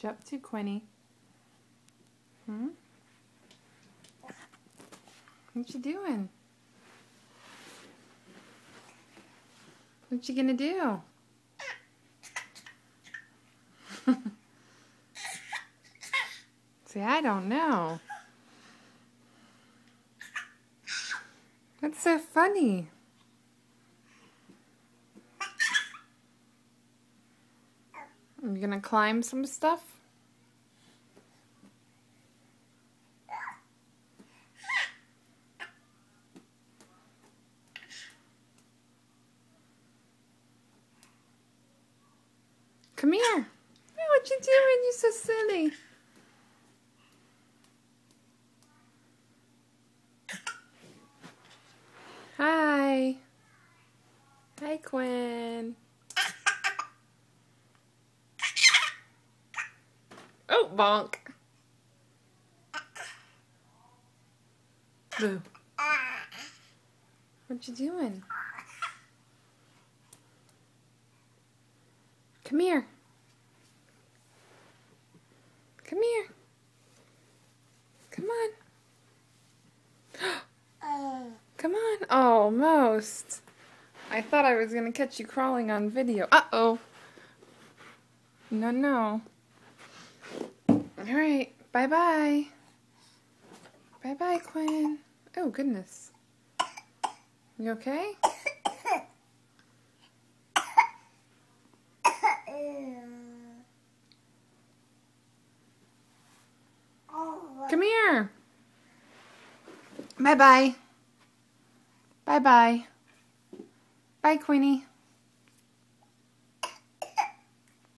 you up to, Quinny? What you doing? What you gonna do? See, I don't know. That's so funny. Are you gonna climb some stuff? Come here. Oh, what you doing? You're so silly. Hi. Hi, Quinn. Oh, bonk. Boo. What you doing? Come here. Come here. Come on. Come on. Almost. I thought I was going to catch you crawling on video. Uh-oh. No, no. Alright. Bye-bye. Bye-bye, Quinn. Oh, goodness. You okay? Come here. Bye-bye. Bye-bye. Bye, Queenie.